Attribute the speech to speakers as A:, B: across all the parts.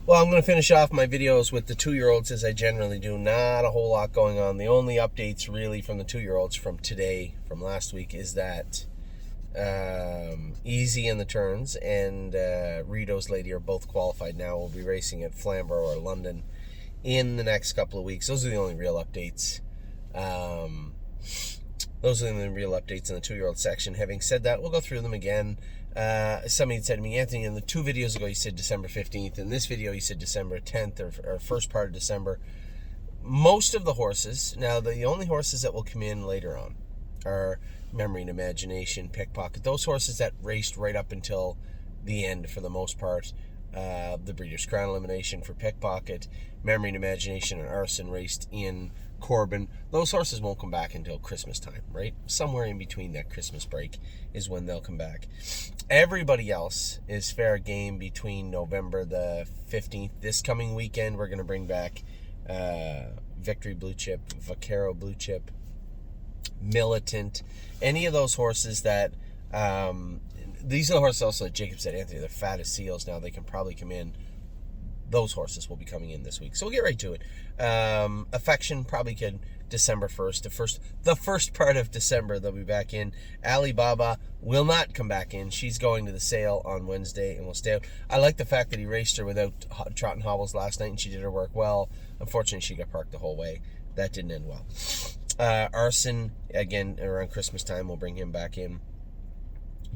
A: Well, I'm going to finish off my videos with the 2-year-olds as I generally do. Not a whole lot going on. The only updates really from the 2-year-olds from today, from last week, is that Easy in the turns and Rito's Lady are both qualified now. We'll be racing at Flamborough or London in the next couple of weeks. Those are the only real updates. Those are the only real updates in the 2-year-old section. Having said that, we'll go through them again. Somebody said to me, Anthony, in the 2 videos ago, you said December 15th. In this video, you said December 10th or first part of December. Most of the horses, now the only horses that will come in later on are Memory and Imagination, Pickpocket. Those horses that raced right up until the end for the most part. The Breeders' Crown elimination for Pickpocket, Memory and Imagination and Arson raced in Corbin. Those horses won't come back until Christmas time, right? Somewhere in between that Christmas break is when they'll come back. Everybody else is fair game between November the 15th. This coming weekend, we're going to bring back Victory Blue Chip, Vaquero Blue Chip, Militant, any of those horses that these are the horses also that Jacob said, Anthony, they're fat as seals now. They can probably come in. Those horses will be coming in this week. So we'll get right to it. Affection probably could December 1st. The first part of December, they'll be back in. Alibaba will not come back in. She's going to the sale on Wednesday and will stay out. I like the fact that he raced her without trot and hobbles last night and she did her work well. Unfortunately, she got parked the whole way. That didn't end well. Arson, again, around Christmas time, we'll bring him back in.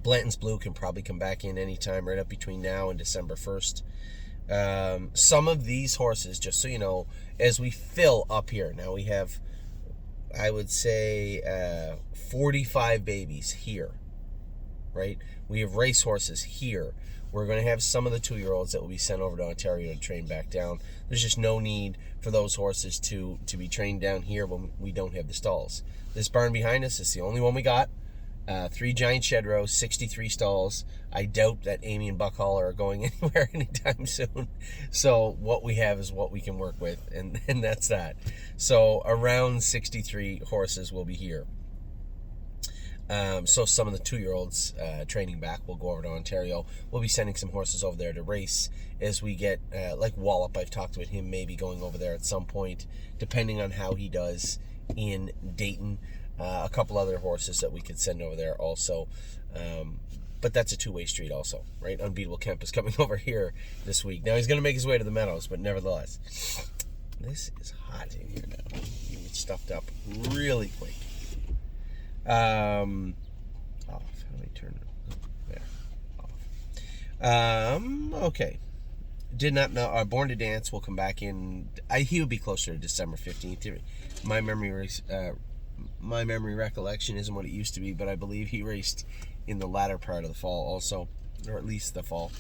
A: Blanton's Blue can probably come back in anytime right up between now and December 1st. Some of these horses, just so you know, as we fill up here, now we have, I would say, 45 babies here, right? We have race horses here. We're going to have some of the 2-year-olds that will be sent over to Ontario to train back down. There's just no need for those horses to be trained down here when we don't have the stalls. This barn behind us is the only one we got. 3 giant shed rows, 63 stalls. I doubt that Amy and Buck Hall are going anywhere anytime soon. So what we have is what we can work with, and that's that. So around 63 horses will be here. So some of the 2-year-olds training back will go over to Ontario. We'll be sending some horses over there to race as we get, like Wallop, I've talked with him maybe going over there at some point, depending on how he does in Dayton. A couple other horses that we could send over there also. But that's a two-way street also, right? Unbeatable Kemp is coming over here this week. Now he's going to make his way to the Meadows, but nevertheless. This is hot in here now. You get stuffed up really quick. Off. How do I turn it? There. Off. Okay. Did not know. Born to Dance will come back in. He would be closer to December 15th. My memory recollection isn't what it used to be, but I believe he raced in the latter part of the fall also, or at least the fall.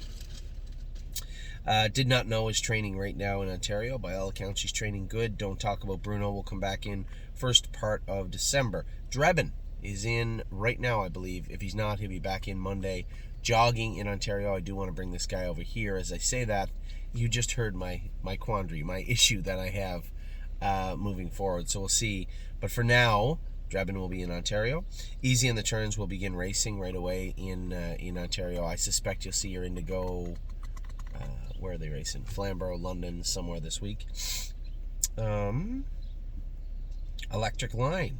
A: Did not know is training right now in Ontario. By all accounts, she's training good. Don't Talk About Bruno will come back in first part of December. Drebin is in right now, I believe. If he's not, he'll be back in Monday. Jogging in Ontario. I do want to bring this guy over here. As I say that, you just heard my quandary, my issue that I have moving forward. So we'll see. But for now, Drebin will be in Ontario. Easy in the Turns will begin racing right away in Ontario. I suspect you'll see her Indigo. Where are they racing? Flamborough, London, somewhere this week. Electric Line.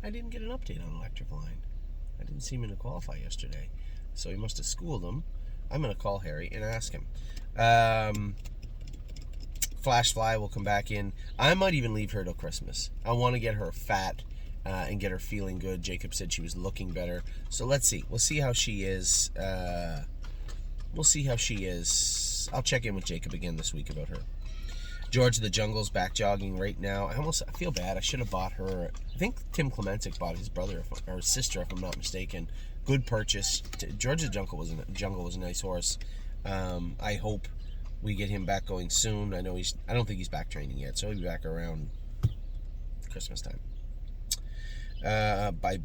A: I didn't get an update on Electric Line. I didn't see him in to qualify yesterday. So he must have schooled him. I'm going to call Harry and ask him. Flash Fly will come back in. I might even leave her till Christmas. I want to get her fat and get her feeling good. Jacob said she was looking better. So let's see. We'll see how she is. I'll check in with Jacob again this week about her. George of the Jungle's back jogging right now. I feel bad. I should have bought her. I think Tim Clementic bought his brother or his sister, if I'm not mistaken. Good purchase. George of the Jungle was a nice horse. I hope we get him back going soon. I don't think he's back training yet, so he'll be back around Christmas time. By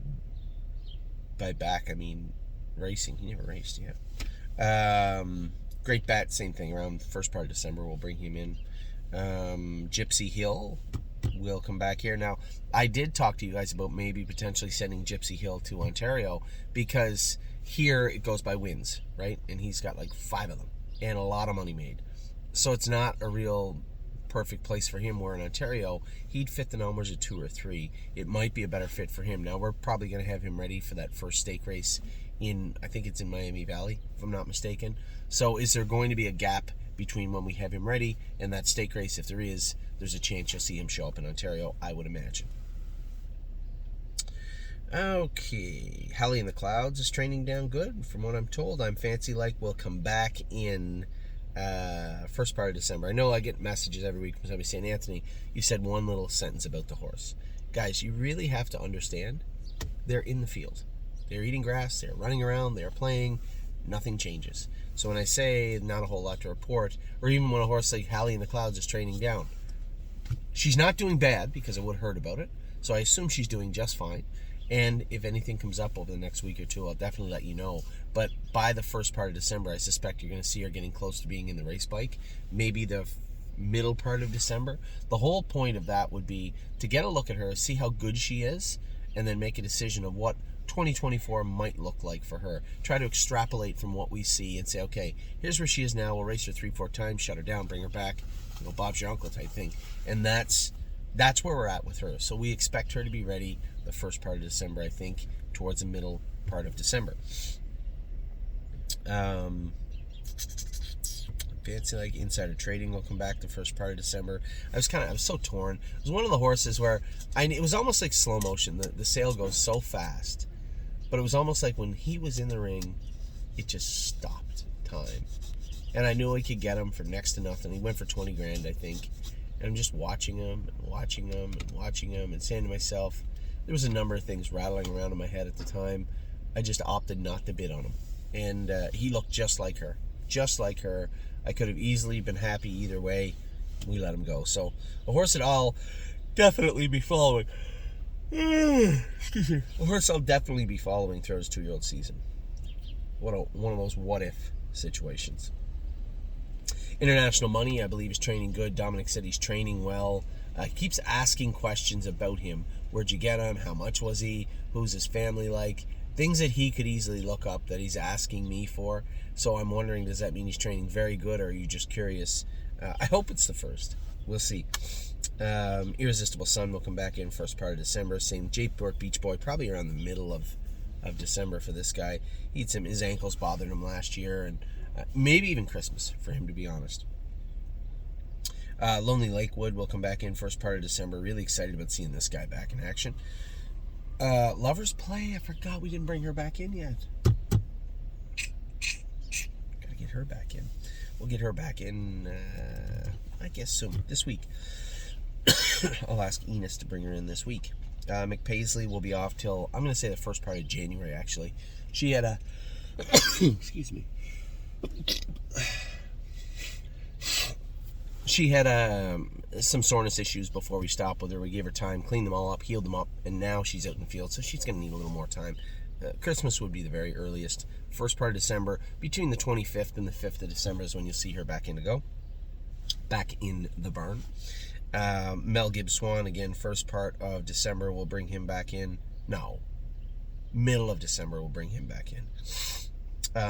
A: back, I mean racing. He never raced yet. Great Bat, same thing. Around the first part of December, we'll bring him in. Gypsy Hill will come back here. Now, I did talk to you guys about maybe potentially sending Gypsy Hill to Ontario because here it goes by wins, right? And he's got like 5 of them and a lot of money made. So it's not a real perfect place for him, where in Ontario he'd fit the numbers at 2 or 3. It might be a better fit for him. Now we're probably going to have him ready for that first stake race in, I think it's in Miami Valley, if I'm not mistaken. So is there going to be a gap between when we have him ready and that stake race? If there is, there's a chance you'll see him show up in Ontario, I would imagine. Okay, Halley in the Clouds is training down good. From what I'm told, I'm Fancy Like will come back in first part of December. I know I get messages every week from somebody saying, Anthony, you said one little sentence about the horse. Guys, you really have to understand, they're in the field. They're eating grass, they're running around, they're playing, nothing changes. So when I say not a whole lot to report, or even when a horse like Halley in the Clouds is training down, she's not doing bad, because I would have heard about it, so I assume she's doing just fine. And if anything comes up over the next week or two, I'll definitely let you know. But by the first part of December, I suspect you're going to see her getting close to being in the race bike. Maybe the middle part of December. The whole point of that would be to get a look at her, see how good she is, and then make a decision of what 2024 might look like for her. Try to extrapolate from what we see and say, okay, here's where she is now. We'll race her 3-4 times, shut her down, bring her back. Bob's your uncle type thing. And that's where we're at with her. So we expect her to be ready the first part of December, I think, towards the middle part of December. Fancy Like Insider Trading will come back the first part of December. I was so torn. It was one of the horses where it was almost like slow motion. The sale goes so fast, but it was almost like when he was in the ring, it just stopped time. And I knew I could get him for next to nothing. He went for 20 grand, I think. And I'm just watching him and watching him and watching him and saying to myself, there was a number of things rattling around in my head at the time. I just opted not to bid on him. And he looked just like her. Just like her. I could have easily been happy either way. We let him go. So a horse that I'll definitely be following. Excuse me. A horse I'll definitely be following through his 2-year-old season. One of those what-if situations. International Money, I believe, is training good. Dominic said he's training well. He keeps asking questions about him. Where'd you get him? How much was he? Who's his family like? Things that he could easily look up that he's asking me for. So I'm wondering, does that mean he's training very good, or are you just curious? I hope it's the first. We'll see. Irresistible Sun will come back in first part of December. Same J-Port Beach Boy, probably around the middle of December for this guy. His ankles bothered him last year, and maybe even Christmas, for him, to be honest. Lonely Lakewood will come back in first part of December. Really excited about seeing this guy back in action. Lover's Play, I forgot we didn't bring her back in yet. Gotta get her back in. We'll get her back in, I guess soon, this week. I'll ask Enos to bring her in this week. McPaisley will be off till, I'm going to say the first part of January, actually. She had a... excuse me. She had some soreness issues before we stopped with her. We gave her time, cleaned them all up, healed them up, and now she's out in the field, so she's going to need a little more time. Christmas would be the very earliest. First part of December, between the 25th and the 5th of December is when you'll see her back in to go. Back in the barn. Mel Gibbs Swan, again, first part of December, we'll bring him back in. No. Middle of December, we'll bring him back in.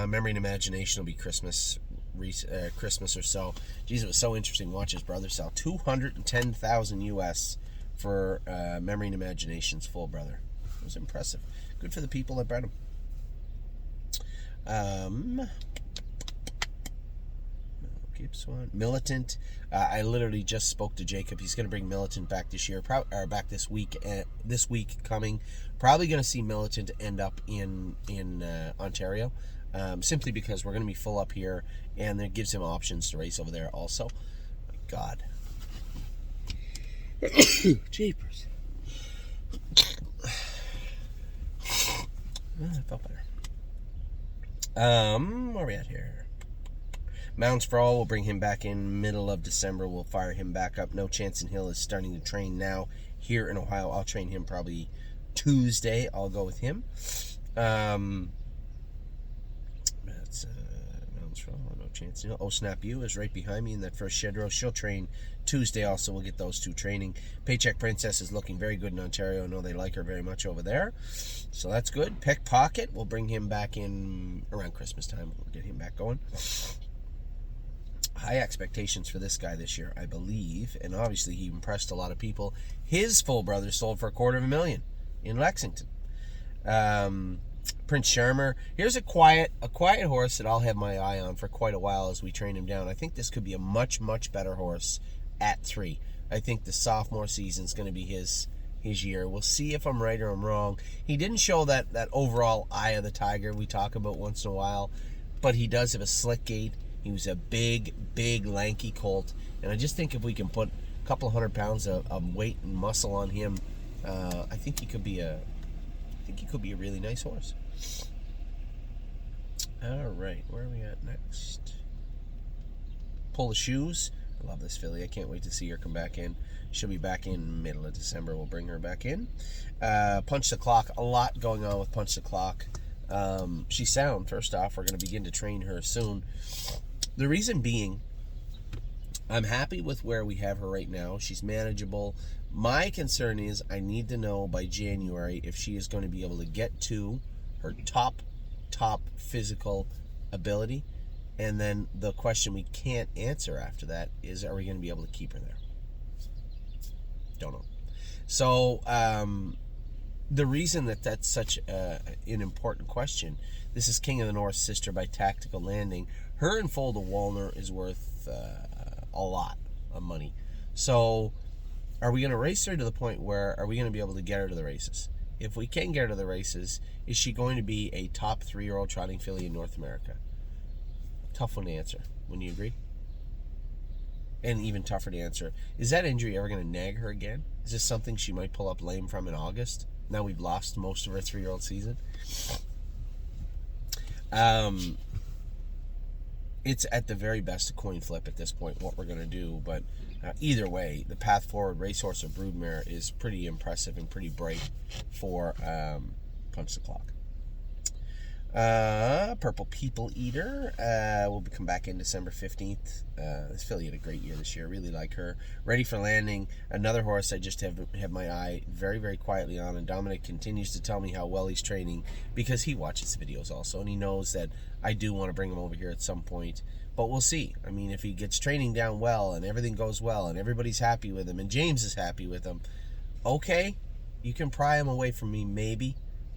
A: Memory and Imagination will be Christmas or so. Jeez, it was so interesting to watch his brother sell $210,000 US for Memory and Imagination's full brother. It was impressive. Good for the people that bred him. Gibbs Swan. Militant. I literally just spoke to Jacob. He's going to bring Militant back this year, or back this week. This week coming, probably going to see Militant end up in Ontario. Simply because we're going to be full up here, and it gives him options to race over there also. My God. Jeepers. I felt better. Where are we at here? Mounts for All, we'll bring him back in middle of December. We'll fire him back up. No Chance in Hill is starting to train now here in Ohio. I'll train him probably Tuesday. I'll go with him. That's Mounts for All, No Chance in Hill. Oh Snap You is right behind me in that first shed row. She'll train Tuesday also. We'll get those two training. Paycheck Princess is looking very good in Ontario. I know they like her very much over there. So that's good. Pickpocket, we'll bring him back in around Christmas time. We'll get him back going. high expectations for this guy this year, I believe, and obviously he impressed a lot of people. His full brother sold for $250,000 in Lexington. Prince Charmer. Here's a quiet horse that I'll have my eye on for quite a while as we train him down. I think this could be a much, much better horse at 3. I think the sophomore season is going to be his year. We'll see if I'm right or I'm wrong. He didn't show that overall eye of the tiger we talk about once in a while, but he does have a slick gait. He was a big, lanky colt, and I just think if we can put a couple 100 pounds of weight and muscle on him, I think he could be a really nice horse. All right, where are we at next? Pull the Shoes. I love this filly. I can't wait to see her come back in. She'll be back in middle of December. We'll bring her back in. Punch the Clock. A lot going on with Punch the Clock. She's sound, first off. We're going to begin to train her soon. The reason being, I'm happy with where we have her right now. She's manageable. My concern is I need to know by January if she is going to be able to get to her top physical ability. And then the question we can't answer after that is, are we going to be able to keep her there? Don't know. So the reason that's such an important question, this is King of the North Sister by Tactical Landing. Her and Fold of Walner is worth a lot of money. So are we going to race her to the point where are we going to be able to get her to the races? If we can get her to the races, is she going to be a top 3-year-old trotting filly in North America? Tough one to answer. Wouldn't you agree? And even tougher to answer, is that injury ever going to nag her again? Is this something she might pull up lame from in August? Now we've lost most of her 3-year-old season. It's at the very best a coin flip at this point what we're going to do, but either way, the path forward, racehorse or broodmare, is pretty impressive and pretty bright for Punch the Clock. Purple People Eater will come back in December 15th. This filly had a great year this year. Really like her. Ready for Landing, another horse I just have my eye very, very quietly on, and Dominic continues to tell me how well he's training because he watches the videos also, and he knows that I do want to bring him over here at some point. But we'll see. I mean, if he gets training down well and everything goes well and everybody's happy with him and James is happy with him, okay, you can pry him away from me maybe.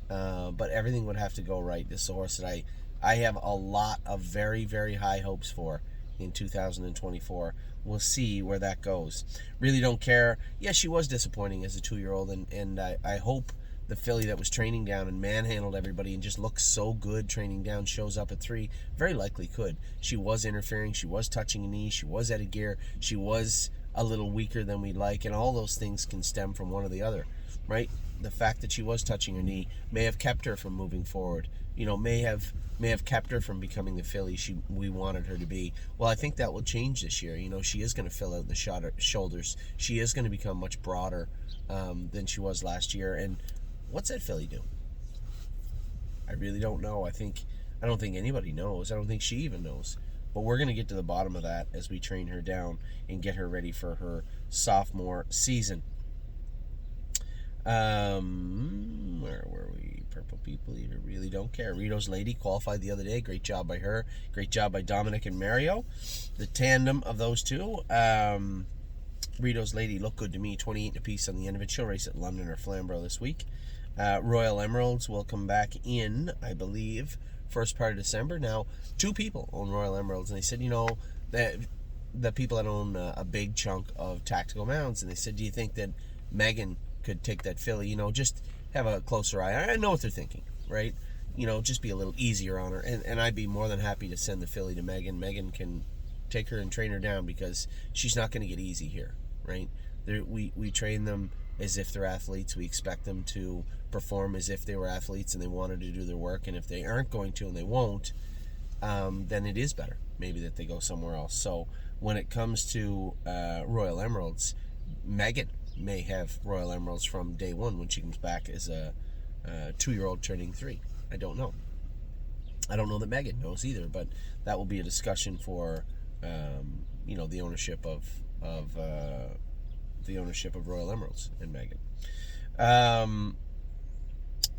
A: But everything would have to go right. This is a horse that I have a lot of very, very high hopes for in 2024. We'll see where that goes. Really Don't Care. Yeah, she was disappointing as a 2-year-old, and I hope the filly that was training down and manhandled everybody and just looks so good training down shows up at 3. Very likely could. She was interfering. She was touching a knee. She was out of gear. She was a little weaker than we'd like, and all those things can stem from one or the other, right? The fact that she was touching her knee may have kept her from moving forward. You know, may have kept her from becoming the filly we wanted her to be. Well, I think that will change this year. You know, she is going to fill out the shoulders. She is going to become much broader than she was last year. And what's that filly do? I really don't know. I don't think anybody knows. I don't think she even knows. But we're going to get to the bottom of that as we train her down and get her ready for her sophomore season. Where were we? Purple People Eater, Really Don't Care. Rito's Lady qualified the other day. Great job by her. Great job by Dominic and Mario. The tandem of those two. Rito's Lady looked good to me. 28 apiece on the end of it. She'll race at London or Flamborough this week. Royal Emeralds will come back in, I believe, first part of December. Now, 2 people own Royal Emeralds, and they said, you know, that the people that own a big chunk of Tactical Mounds, and they said, do you think that Megan could take that filly? You know, just have a closer eye. I know what they're thinking, right? You know, just be a little easier on her, and I'd be more than happy to send the filly to Megan. Megan can take her and train her down because she's not going to get easy here, right? We train them as if they're athletes. We expect them to perform as if they were athletes and they wanted to do their work, and if they aren't going to and they won't, then it is better maybe that they go somewhere else. So when it comes to Royal Emeralds, Megan may have Royal Emeralds from day one when she comes back as a 2-year-old turning 3. I don't know. I don't know that Megan knows either, but that will be a discussion for you know, the ownership of Royal Emeralds and Megan.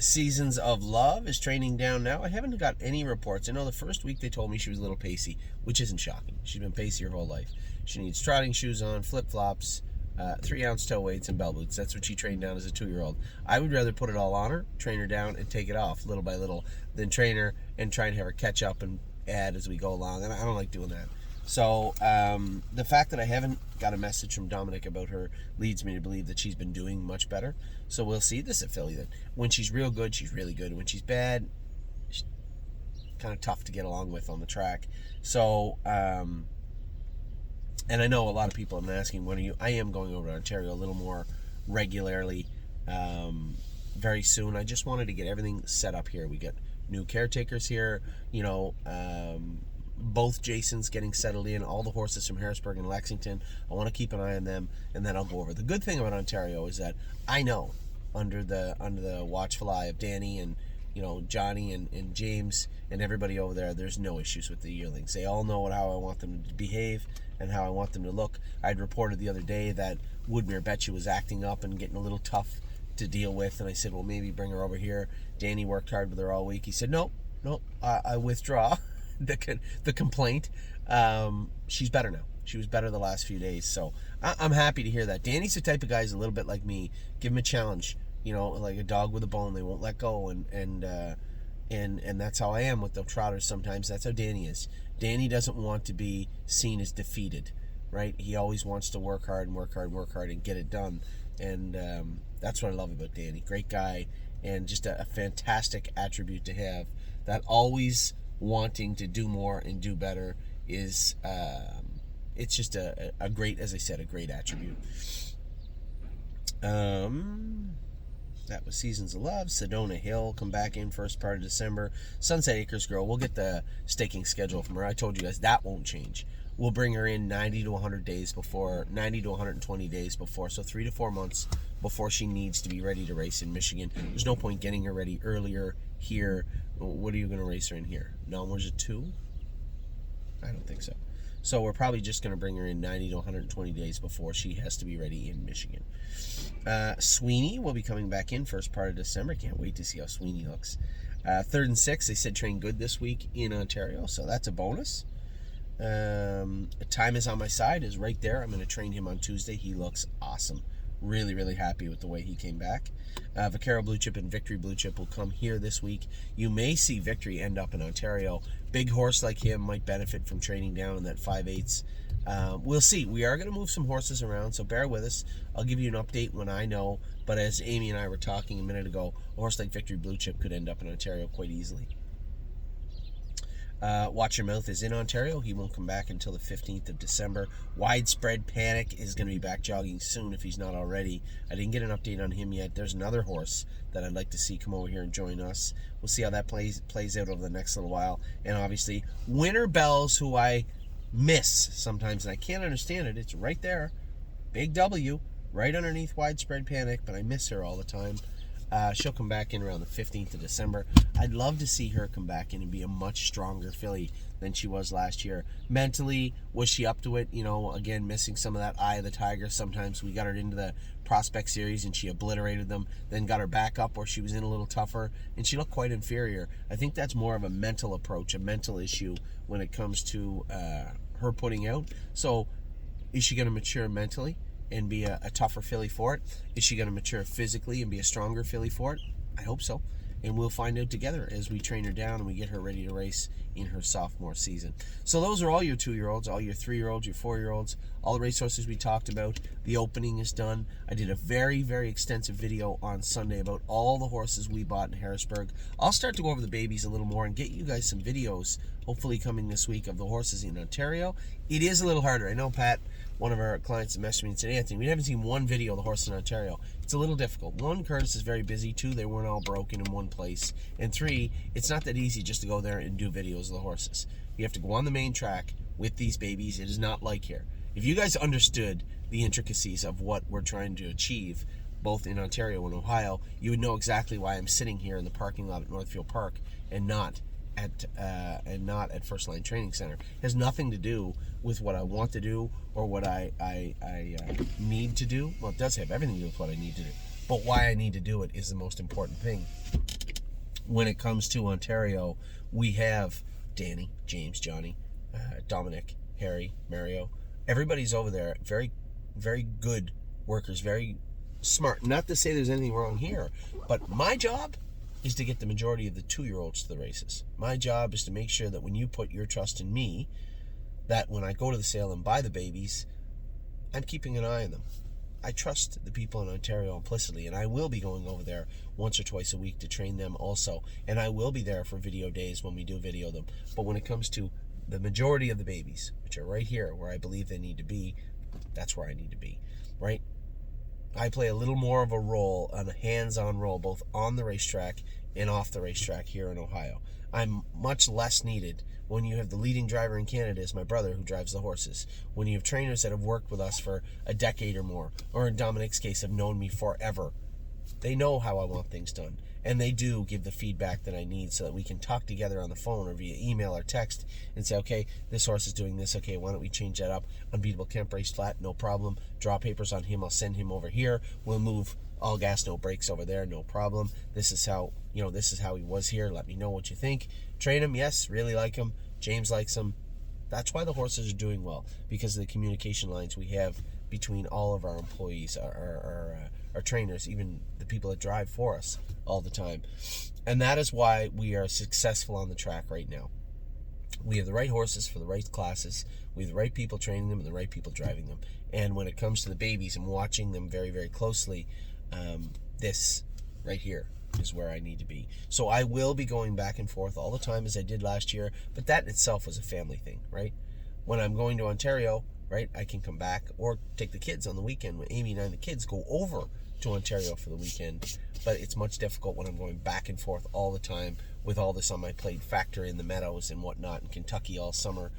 A: Seasons of Love is training down now. I haven't got any reports. I know the first week they told me she was a little pacey, which isn't shocking. She's been pacey her whole life. She needs trotting shoes on, flip-flops, 3-ounce toe weights, and bell boots. That's what she trained down as a 2-year-old. I would rather put it all on her, train her down, and take it off little by little than train her and try and have her catch up and add as we go along. And I don't like doing that. So the fact that I haven't got a message from Dominic about her leads me to believe that she's been doing much better. So we'll see. This is a filly that when she's real good, she's really good. When she's bad, she's kind of tough to get along with on the track. So, and I know a lot of people have been asking, when are you? I am going over to Ontario a little more regularly very soon. I just wanted to get everything set up here. We got new caretakers here, both Jasons getting settled in, all the horses from Harrisburg and Lexington. I want to keep an eye on them, and then I'll go over. The good thing about Ontario is that I know under the watchful eye of Danny and Johnny and James and everybody over there, there's no issues with the yearlings. They all know how I want them to behave and how I want them to look. I'd reported the other day that Woodmere Betcha was acting up and getting a little tough to deal with, and I said, well, maybe bring her over here. Danny worked hard with her all week. He said, no, I withdraw the complaint. She's better now. She was better the last few days, so I'm happy to hear that. Danny's the type of guy who's a little bit like me. Give him a challenge, like a dog with a bone. They won't let go, and that's how I am with the trotters sometimes. That's how Danny is. Danny doesn't want to be seen as defeated, right? He always wants to work hard and get it done, and that's what I love about Danny. Great guy, and just a fantastic attribute to have. That always wanting to do more and do better is it's just a great, as I said, a great attribute. That was Seasons of Love. Sedona Hill come back in first part of December. Sunset Acres Girl, we'll get the staking schedule from her. I told you guys that won't change. We'll bring her in 90 to 120 days before, so 3 to 4 months before she needs to be ready to race in Michigan. There's no point getting her ready earlier here. What are you going to race her in here? Nelmer's a 2? I don't think so. So we're probably just going to bring her in 90 to 120 days before she has to be ready in Michigan. Sweeney will be coming back in first part of December. Can't wait to see how Sweeney looks. 3rd and 6th, they said train good this week in Ontario, so that's a bonus. Time is on my side, is right there. I'm going to train him on Tuesday. He looks awesome. Really, really happy with the way he came back. Vaquero Blue Chip and Victory Blue Chip will come here this week. You may see Victory end up in Ontario. Big horse like him might benefit from training down in that 5/8. We'll see. We are going to move some horses around, so bear with us. I'll give you an update when I know. But as Amy and I were talking a minute ago, a horse like Victory Blue Chip could end up in Ontario quite easily. Watch Your Mouth is in Ontario. He won't come back until the 15th of December. Widespread Panic is going to be back jogging soon if he's not already. I didn't get an update on him yet. There's another horse that I'd like to see come over here and join us. We'll see how that plays out over the next little while. And obviously, Winter Bells, who I miss sometimes, and I can't understand it. It's right there. Big W, right underneath Widespread Panic, but I miss her all the time. She'll come back in around the 15th of December. I'd love to see her come back in and be a much stronger filly than she was last year. Mentally, was she up to it? Again, missing some of that eye of the tiger. Sometimes we got her into the Prospect Series and she obliterated them, then got her back up where she was in a little tougher, and she looked quite inferior. I think that's more of a mental approach, a mental issue when it comes to her putting out. So, is she going to mature mentally and be a tougher filly for it? Is she going to mature physically and be a stronger filly for it? I hope so. And we'll find out together as we train her down and we get her ready to race in her sophomore season. So those are all your 2-year-olds, all your 3-year-olds, your 4-year-olds, all the racehorses we talked about. The opening is done. I did a very, very extensive video on Sunday about all the horses we bought in Harrisburg. I'll start to go over the babies a little more and get you guys some videos, hopefully coming this week, of the horses in Ontario. It is a little harder. I know Pat, one of our clients, messaged me and said, Anthony, we haven't seen one video of the horses in Ontario. It's a little difficult. 1, Curtis is very busy. 2, they weren't all broken in one place. And 3, it's not that easy just to go there and do videos of the horses. You have to go on the main track with these babies. It is not like here. If you guys understood the intricacies of what we're trying to achieve, both in Ontario and Ohio, you would know exactly why I'm sitting here in the parking lot at Northfield Park and not at First Line Training Center. It has nothing to do with what I want to do or what I need to do. Well, it does have everything to do with what I need to do. but why I need to do it is the most important thing. When it comes to Ontario, we have Danny, James, Johnny, Dominic, Harry, Mario. Everybody's over there. Very, very good workers. Very smart. Not to say there's anything wrong here, but my job is to get the majority of the 2-year-olds to the races. My job is to make sure that when you put your trust in me, that when I go to the sale and buy the babies, I'm keeping an eye on them. I trust the people in Ontario implicitly, and I will be going over there once or twice a week to train them also. And I will be there for video days when we do video them. But when it comes to the majority of the babies, which are right here where I believe they need to be, that's where I need to be, right? I play a little more of a role, a hands-on role, both on the racetrack and off the racetrack here in Ohio. I'm much less needed when you have the leading driver in Canada is my brother who drives the horses. When you have trainers that have worked with us for a decade or more, or in Dominic's case have known me forever, they know how I want things done. And they do give the feedback that I need so that we can talk together on the phone or via email or text and say, okay, this horse is doing this. Okay, why don't we change that up? Unbeatable Kemp race flat, no problem. Draw papers on him. I'll send him over here. We'll move all gas, no brakes over there, no problem. This is how, this is how he was here. Let me know what you think. Train him, yes, really like him. James likes him. That's why the horses are doing well, because of the communication lines we have between all of our employees, our trainers, even the people that drive for us all the time. And that is why we are successful on the track right now. We have the right horses for the right classes. We have the right people training them and the right people driving them. And when it comes to the babies and watching them very, very closely, this right here is where I need to be. So I will be going back and forth all the time as I did last year, but that in itself was a family thing, right? When I'm going to Ontario, right, I can come back or take the kids on the weekend. When Amy and I and the kids go over to Ontario for the weekend, but it's much difficult when I'm going back and forth all the time with all this on my plate, factor in the meadows and whatnot in Kentucky all summer.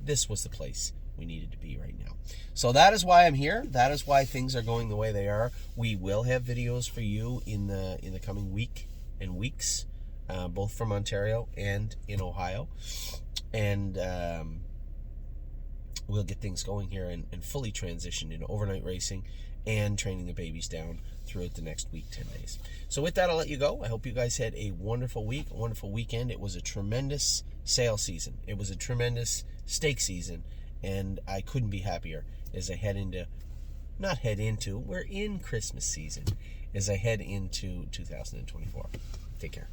A: This was the place we needed to be right now. So that is why I'm here. That is why things are going the way they are. We will have videos for you in the coming week and weeks, both from Ontario and in Ohio. And we'll get things going here and fully transition into overnight racing and training the babies down throughout the next week, 10 days. So with that, I'll let you go. I hope you guys had a wonderful week, a wonderful weekend. It was a tremendous sale season. It was a tremendous stake season, and I couldn't be happier as I we're in Christmas season, as I head into 2024. Take care.